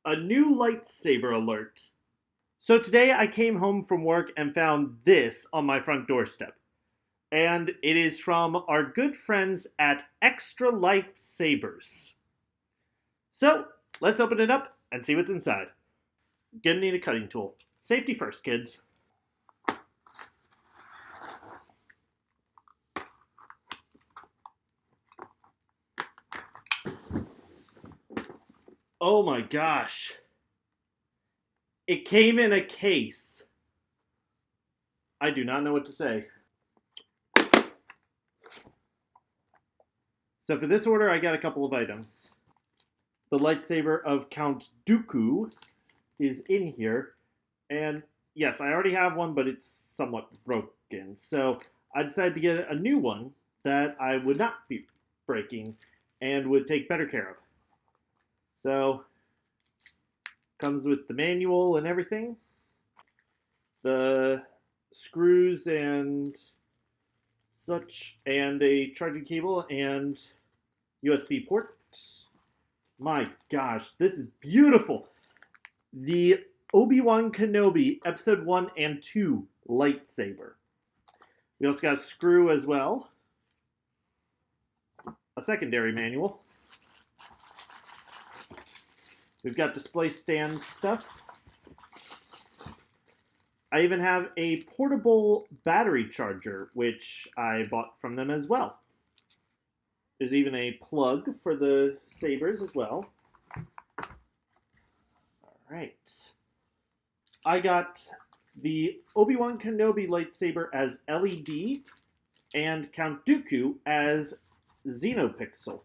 A new lightsaber alert. So today I came home from work and found this on my front doorstep. And it is from our good friends at Extra Lightsabers. So let's open it up and see what's inside. Gonna need a cutting tool. Safety first, kids. Oh my gosh. It came in a case. I do not know what to say. So for this order, I got a couple of items. The lightsaber of Count Dooku is in here. And yes, I already have one, but it's somewhat broken. So I decided to get a new one that I would not be breaking and would take better care of. So, comes with the manual and everything. The screws and such, and a charging cable and USB ports. My gosh, this is beautiful. The Obi-Wan Kenobi Episode 1 and 2 lightsaber. We also got a screw as well. A secondary manual. We've got display stand stuff. I even have a portable battery charger, which I bought from them as well. There's even a plug for the sabers as well. Alright. I got the Obi-Wan Kenobi lightsaber as LED and Count Dooku as Xenopixel.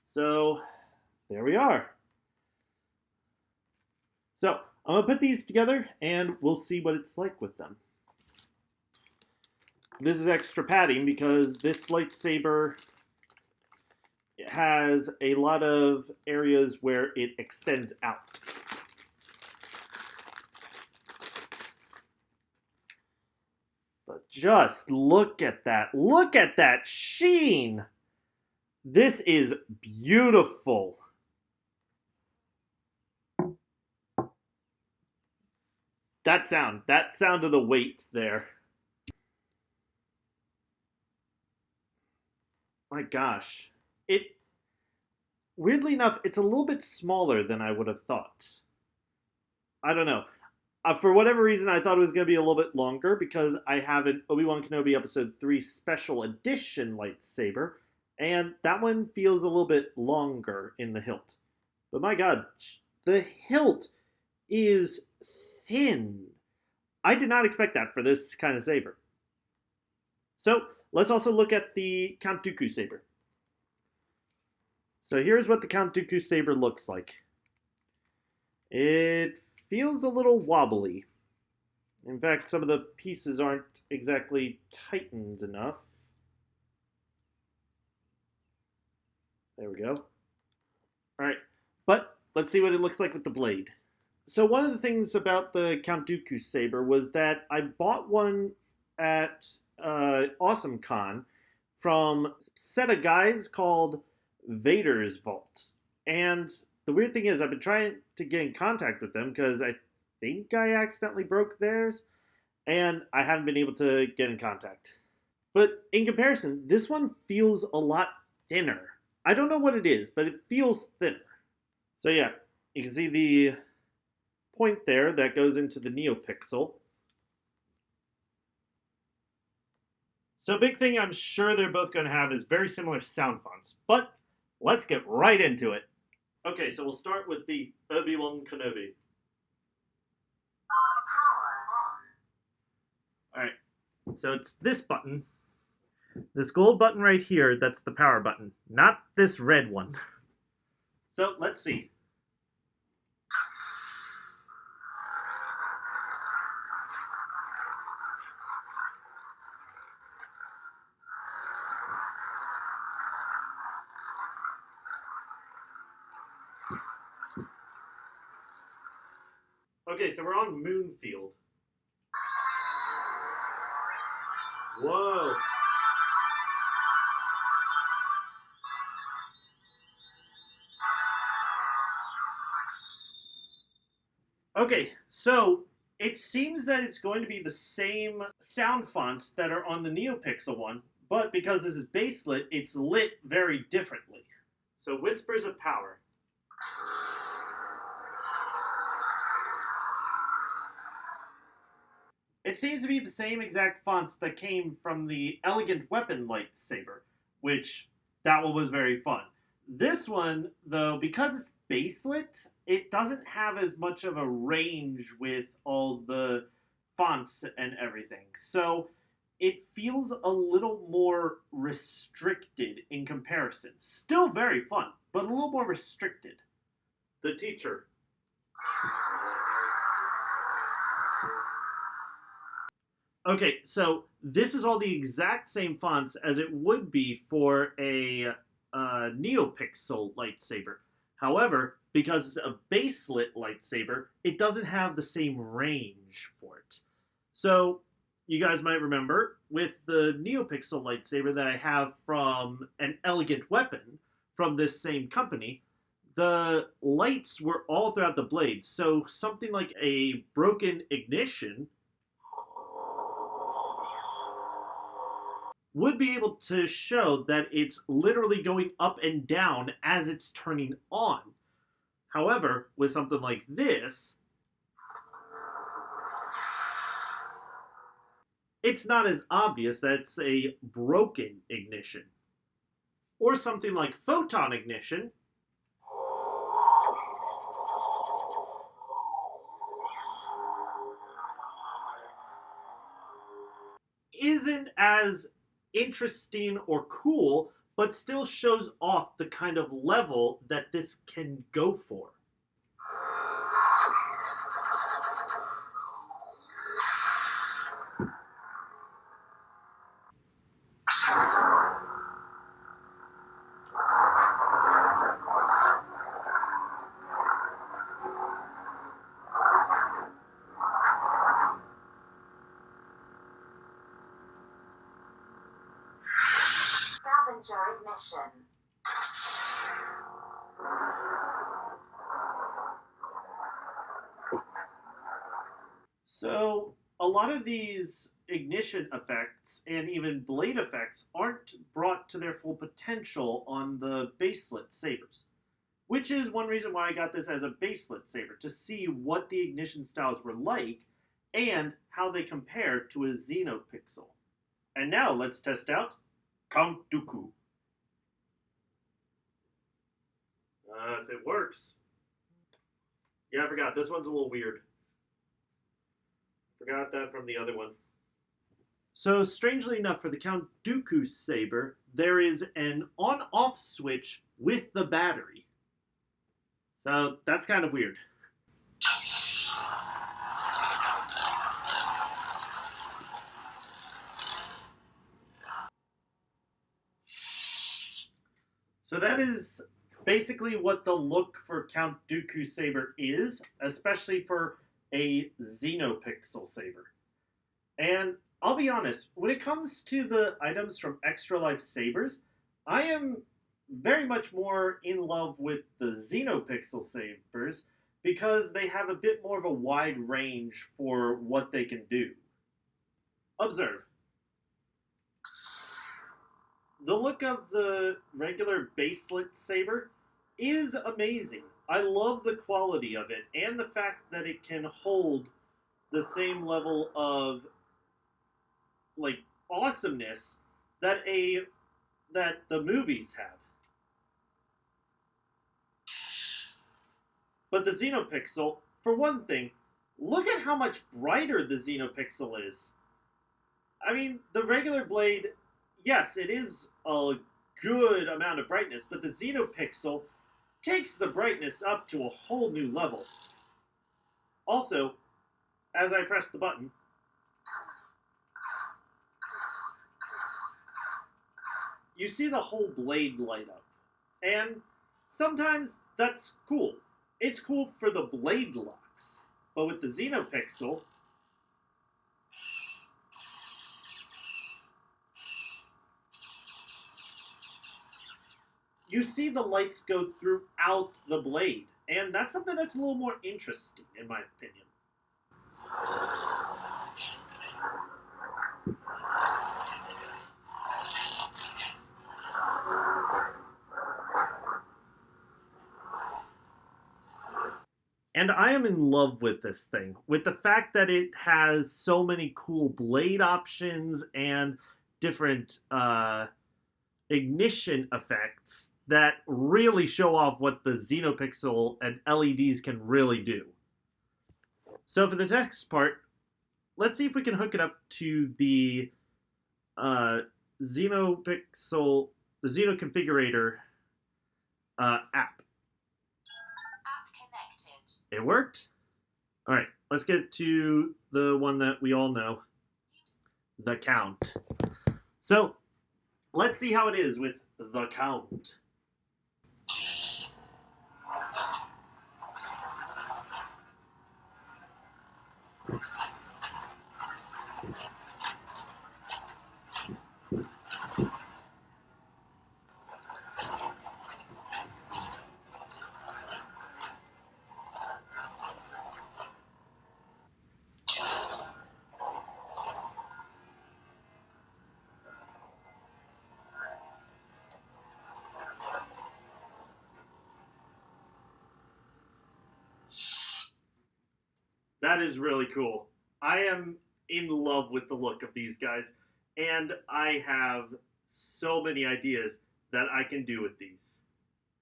So, there we are. So, I'm going to put these together, and we'll see what it's like with them. This is extra padding because this lightsaber has a lot of areas where it extends out. But just look at that. Look at that sheen! This is beautiful. That sound of the weight there. My gosh. Weirdly enough, it's a little bit smaller than I would have thought. I don't know. For whatever reason, I thought it was going to be a little bit longer because I have an Obi-Wan Kenobi Episode 3 Special Edition lightsaber, and that one feels a little bit longer in the hilt. But my god, the hilt is thin. I did not expect that for this kind of saber. So, let's also look at the Count Dooku saber. So here's what the Count Dooku saber looks like. It feels a little wobbly. In fact, some of the pieces aren't exactly tightened enough. There we go. Alright, but let's see what it looks like with the blade. So one of the things about the Count Dooku saber was that I bought one at AwesomeCon from a set of guys called Vader's Vault. And the weird thing is I've been trying to get in contact with them because I think I accidentally broke theirs, and I haven't been able to get in contact. But in comparison, this one feels a lot thinner. I don't know what it is, but it feels thinner. So yeah, you can see the point there that goes into the NeoPixel. So a big thing I'm sure they're both going to have is very similar sound fonts. But let's get right into it. Okay, so we'll start with the Obi-Wan Kenobi. Alright, so it's this button. This gold button right here, that's the power button. Not this red one. So, let's see. Okay, so we're on Moonfield. Whoa. Okay, so it seems that it's going to be the same sound fonts that are on the NeoPixel one, but because this is baselit, it's lit very differently. So Whispers of Power. It seems to be the same exact fonts that came from the Elegant Weapon lightsaber, which that one was very fun. This one, though, because it's baselit, it doesn't have as much of a range with all the fonts and everything. So it feels a little more restricted in comparison. Still very fun, but a little more restricted. The Teacher. Okay, so this is all the exact same fonts as it would be for a NeoPixel lightsaber. However, because it's a baselit lightsaber, it doesn't have the same range for it. So, you guys might remember with the NeoPixel lightsaber that I have from an Elegant Weapon from this same company, the lights were all throughout the blade. So, something like a broken ignition would be able to show that it's literally going up and down as it's turning on. However, with something like this, it's not as obvious that it's a broken ignition. Or something like photon ignition, isn't as interesting or cool, but still shows off the kind of level that this can go for. Scavenger ignition. So, a lot of these ignition effects and even blade effects aren't brought to their full potential on the baselit sabers. Which is one reason why I got this as a baselit saber, to see what the ignition styles were like and how they compare to a Xenopixel. And now let's test out Count Dooku. If it works. Yeah, I forgot. This one's a little weird. Forgot that from the other one. So, strangely enough, for the Count Dooku saber, there is an on-off switch with the battery. So, that's kind of weird. So that is basically what the look for Count Dooku saber is, especially for a Xenopixel saber. And I'll be honest, when it comes to the items from Extra Life Sabers, I am very much more in love with the Xenopixel sabers because they have a bit more of a wide range for what they can do. Observe. The look of the regular baselit saber is amazing. I love the quality of it and the fact that it can hold the same level of like awesomeness that the movies have. But the Xenopixel, for one thing, look at how much brighter the Xenopixel is. I mean, the regular blade, yes, it is a good amount of brightness, but the Xenopixel takes the brightness up to a whole new level. Also, as I press the button, you see the whole blade light up. And sometimes that's cool. It's cool for the blade locks. But with the Xenopixel, you see the lights go throughout the blade. And that's something that's a little more interesting, in my opinion. And I am in love with this thing, with the fact that it has so many cool blade options and different ignition effects that really show off what the Xenopixel and LEDs can really do. So for the next part, let's see if we can hook it up to the uh, Xenopixel, the Xeno Configurator app. App connected. It worked? All right, let's get to the one that we all know, the count. So let's see how it is with the count. That is really cool. I am in love with the look of these guys, and I have so many ideas that I can do with these.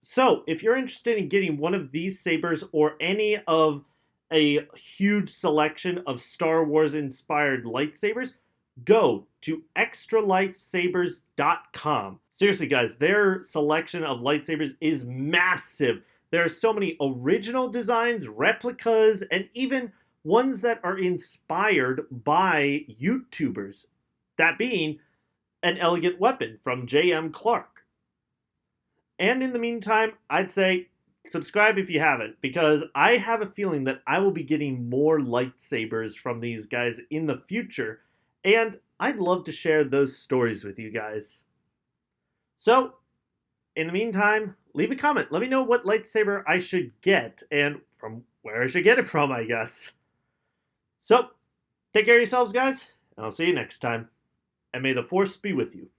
So, if you're interested in getting one of these sabers or any of a huge selection of Star Wars inspired lightsabers, go to extralightsabers.com. Seriously, guys, their selection of lightsabers is massive. There are so many original designs, replicas, and even ones that are inspired by YouTubers. That being An Elegant Weapon from J.M. Clark. And in the meantime, I'd say subscribe if you haven't, because I have a feeling that I will be getting more lightsabers from these guys in the future, and I'd love to share those stories with you guys. So, in the meantime, leave a comment. Let me know what lightsaber I should get, and from where I should get it from, I guess. So, take care of yourselves, guys, and I'll see you next time. And may the Force be with you.